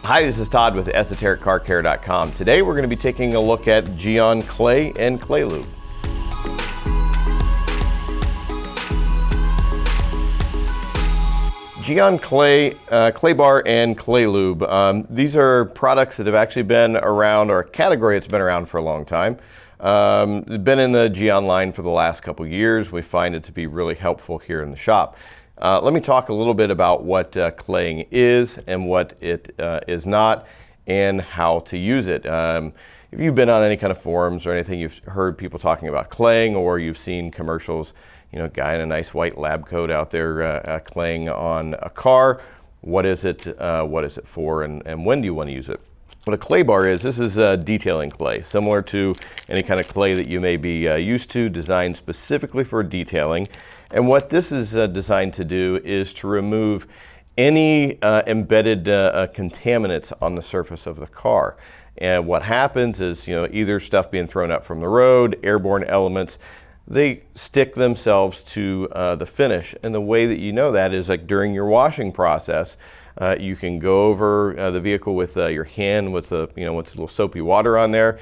Hi, this is Todd with EsotericCarCare.com. Today we're going to be taking a look at Gyeon Clay and Clay Lube. Gyeon Clay Bar and Clay Lube. These are products that have actually been around, or a category that's been around for a long time. It's been in the Gyeon line for the last couple years. We find it to be really helpful here in the shop. Let me talk a little bit about what claying is and what it is not, and how to use it. If you've been on any kind of forums or anything, you've heard people talking about claying, or you've seen commercials, you know, a guy in a nice white lab coat out there claying on a car. What is it for, and when do you want to use it? What a clay bar is, this is detailing clay, similar to any kind of clay that you may be used to, designed specifically for detailing. And what this is designed to do is to remove any embedded contaminants on the surface of the car. And what happens is, you know, either stuff being thrown up from the road, airborne elements, they stick themselves to the finish. And the way that you know that is, like, during your washing process, you can go over the vehicle with your hand with a little soapy water on there.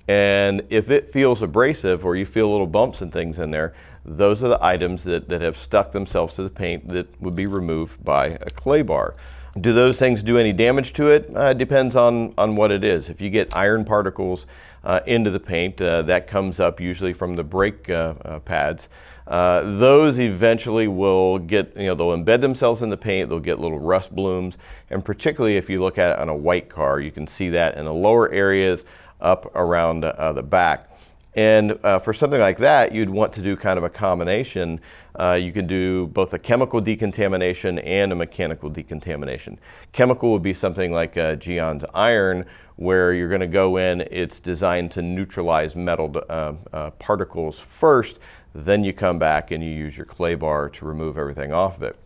And if it feels abrasive, or you feel little bumps and things in there, those are the items that have stuck themselves to the paint that would be removed by a clay bar. Do those things do any damage to it? Depends on what it is. If you get iron particles into the paint, that comes up usually from the brake pads. Those eventually will get, they'll embed themselves in the paint, they'll get little rust blooms, and particularly if you look at it on a white car, you can see that in the lower areas up around the back. And for something like that, you'd want to do kind of a combination. You can do both a chemical decontamination and a mechanical decontamination. Chemical would be something like Gyeon's Iron, where you're going to go in, it's designed to neutralize metal particles first, then you come back and you use your clay bar to remove everything off of it.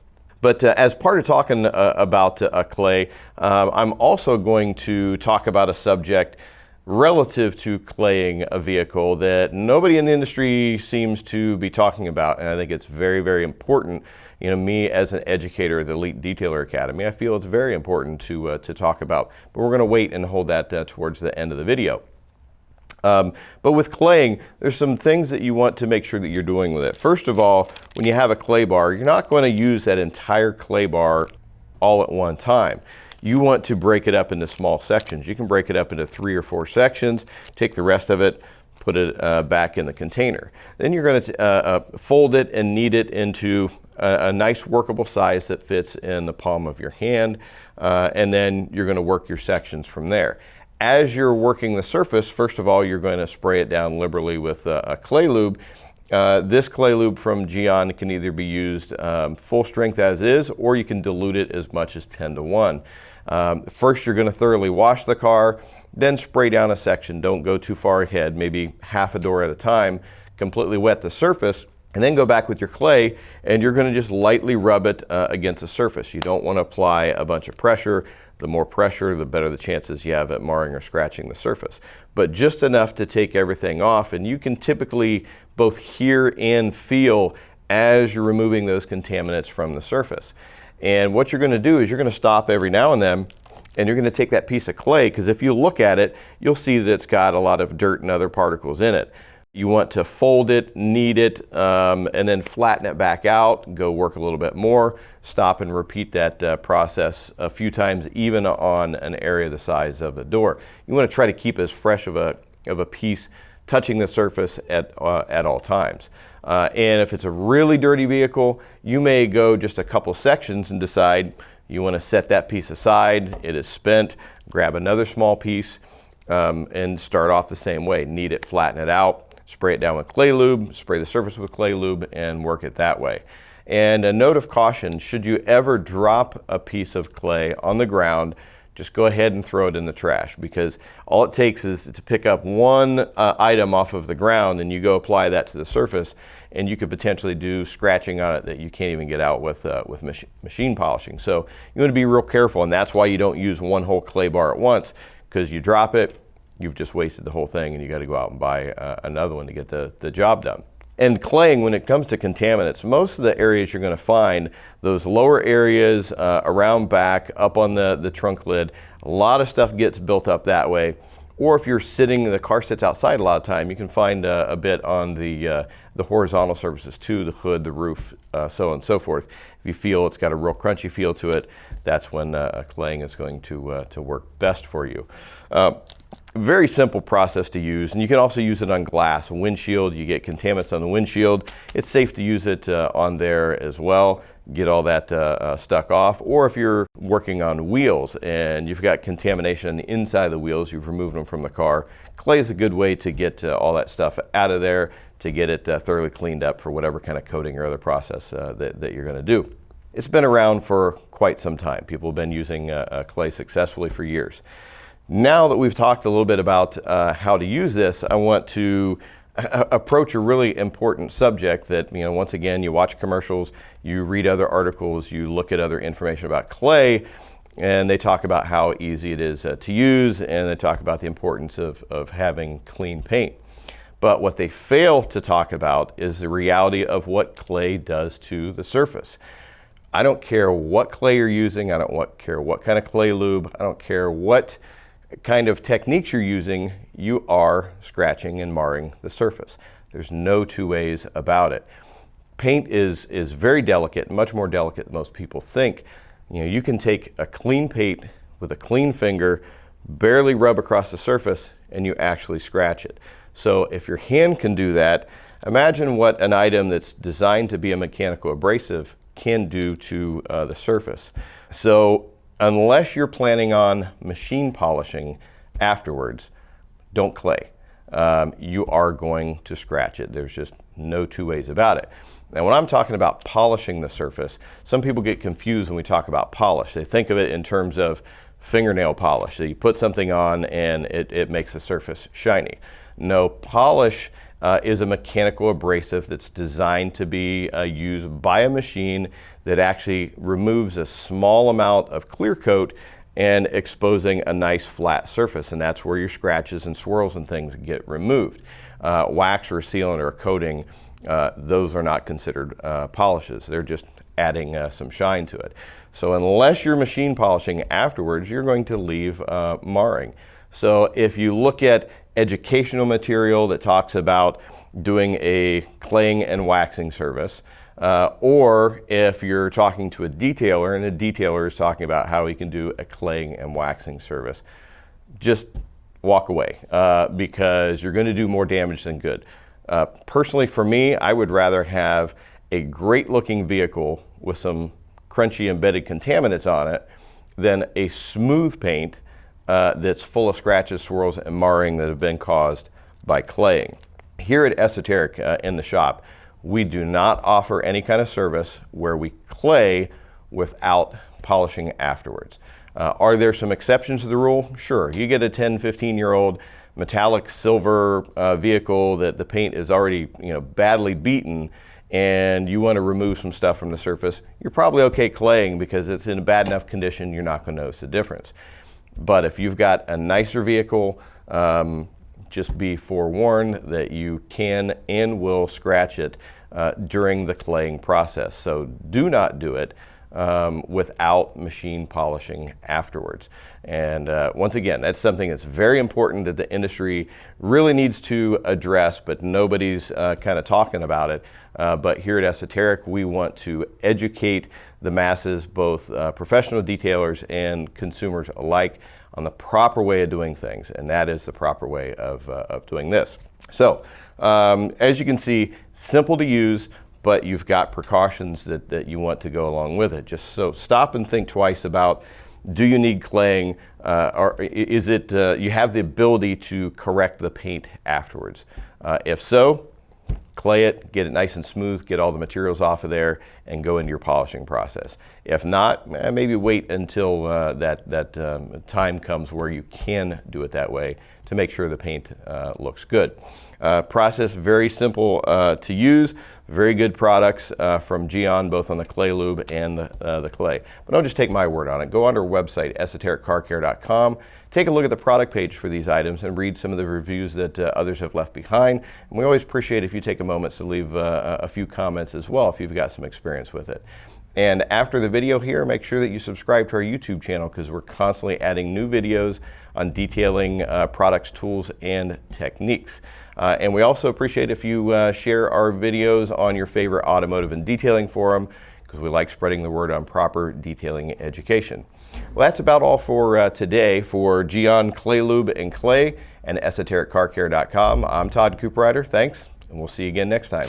But as part of talking about clay, I'm also going to talk about a subject relative to claying a vehicle that nobody in the industry seems to be talking about, and I think it's very, very important. You know, me as an educator at the Elite Detailer Academy, I feel it's very important to talk about, but we're going to wait and hold that towards the end of the video. But with claying, there's some things that you want to make sure that you're doing with it. First of all, when you have a clay bar, you're not going to use that entire clay bar all at one time. You want to break it up into small sections. You can break it up into 3 or 4 sections, take the rest of it, put it back in the container. Then you're going to fold it and knead it into a nice workable size that fits in the palm of your hand, and then you're going to work your sections from there. As you're working the surface, first of all, you're going to spray it down liberally with a clay lube. This clay lube from Gyeon can either be used full strength as is, or you can dilute it as much as 10-to-1. First, you're going to thoroughly wash the car, then spray down a section. Don't go too far ahead, maybe half a door at a time. Completely wet the surface, and then go back with your clay, and you're going to just lightly rub it against the surface. You don't want to apply a bunch of pressure. The more pressure, the better the chances you have at marring or scratching the surface. But just enough to take everything off, and you can typically both hear and feel as you're removing those contaminants from the surface. And what you're going to do is you're going to stop every now and then, and you're going to take that piece of clay, because if you look at it, you'll see that it's got a lot of dirt and other particles in it. You want to fold it, knead it, and then flatten it back out, go work a little bit more, stop and repeat that process a few times, even on an area the size of a door. You want to try to keep as fresh of a piece touching the surface at all times. And if it's a really dirty vehicle, you may go just a couple sections and decide you want to set that piece aside. It is spent, grab another small piece, and start off the same way. Knead it, flatten it out, spray it down with clay lube, spray the surface with clay lube, and work it that way. And a note of caution, should you ever drop a piece of clay on the ground, just go ahead and throw it in the trash, because all it takes is to pick up one item off of the ground, and you go apply that to the surface, and you could potentially do scratching on it that you can't even get out with machine polishing. So you want to be real careful, and that's why you don't use one whole clay bar at once, because you drop it, you've just wasted the whole thing, and you got to go out and buy another one to get the job done. And claying, when it comes to contaminants, most of the areas you're going to find, those lower areas around back, up on the trunk lid, a lot of stuff gets built up that way. Or if you're sitting, the car sits outside a lot of time, you can find a bit on the horizontal surfaces too, the hood, the roof, so on and so forth. If you feel it's got a real crunchy feel to it, that's when claying is going to work best for you. Very simple process to use, and you can also use it on glass, windshield. You get contaminants on the windshield. It's safe to use it on there as well. Get all that stuck off. Or if you're working on wheels and you've got contamination on the inside of the wheels, you've removed them from the car, clay is a good way to get all that stuff out of there, to get it thoroughly cleaned up for whatever kind of coating or other process that you're going to do. It's been around for quite some time. People have been using clay successfully for years. Now that we've talked a little bit about how to use this, I want to approach a really important subject that, once again, you watch commercials, you read other articles, you look at other information about clay, and they talk about how easy it is to use, and they talk about the importance of having clean paint. But what they fail to talk about is the reality of what clay does to the surface. I don't care what clay you're using, I don't care what kind of clay lube, I don't care what kind of techniques you're using, you are scratching and marring the surface. There's no two ways about it. Paint is very delicate, much more delicate than most people think. You can take a clean paint with a clean finger, barely rub across the surface, and you actually scratch it. So if your hand can do that, imagine what an item that's designed to be a mechanical abrasive can do to the surface. So unless you're planning on machine polishing afterwards, don't clay. You are going to scratch it. There's just no two ways about it. Now, when I'm talking about polishing the surface, some people get confused when we talk about polish. They think of it in terms of fingernail polish. So you put something on and it makes the surface shiny. No, polish is a mechanical abrasive that's designed to be used by a machine that actually removes a small amount of clear coat and exposing a nice flat surface, and that's where your scratches and swirls and things get removed. Wax or sealant or coating, those are not considered polishes. They're just adding some shine to it. So unless you're machine polishing afterwards, you're going to leave marring. So if you look at educational material that talks about doing a claying and waxing service, or if you're talking to a detailer and a detailer is talking about how he can do a claying and waxing service, just walk away because you're going to do more damage than good. Personally, for me, I would rather have a great looking vehicle with some crunchy embedded contaminants on it than a smooth paint that's full of scratches, swirls, and marring that have been caused by claying. Here at Esoteric in the shop, we do not offer any kind of service where we clay without polishing afterwards. Are there some exceptions to the rule? Sure. You get a 10, 15-year-old metallic silver vehicle that the paint is already badly beaten, and you want to remove some stuff from the surface, you're probably okay claying because it's in a bad enough condition you're not going to notice the difference. But if you've got a nicer vehicle, just be forewarned that you can and will scratch it during the claying process. So do not do it without machine polishing afterwards. And once again, that's something that's very important that the industry really needs to address, but nobody's kind of talking about it. But here at Esoteric, we want to educate the masses, both professional detailers and consumers alike, on the proper way of doing things, and that is the proper way of doing this. So, as you can see, simple to use, but you've got precautions that you want to go along with it. Just so stop and think twice about, do you need claying, or is it you have the ability to correct the paint afterwards? If so, clay it, get it nice and smooth, get all the materials off of there, and go into your polishing process. If not, maybe wait until that time comes where you can do it that way to make sure the paint looks good. Process very simple to use. Very good products from Gyeon, both on the clay lube and the clay. But don't just take my word on it. Go on our website, esotericcarcare.com. Take a look at the product page for these items and read some of the reviews that others have left behind. And we always appreciate if you take a moment to leave a few comments as well if you've got some experience with it. And after the video here, make sure that you subscribe to our YouTube channel because we're constantly adding new videos on detailing products, tools, and techniques. And we also appreciate if you share our videos on your favorite automotive and detailing forum because we like spreading the word on proper detailing education. Well, that's about all for today. For Gyeon Clay Lube and Clay and EsotericCarCare.com, I'm Todd Cooperrider. Thanks, and we'll see you again next time.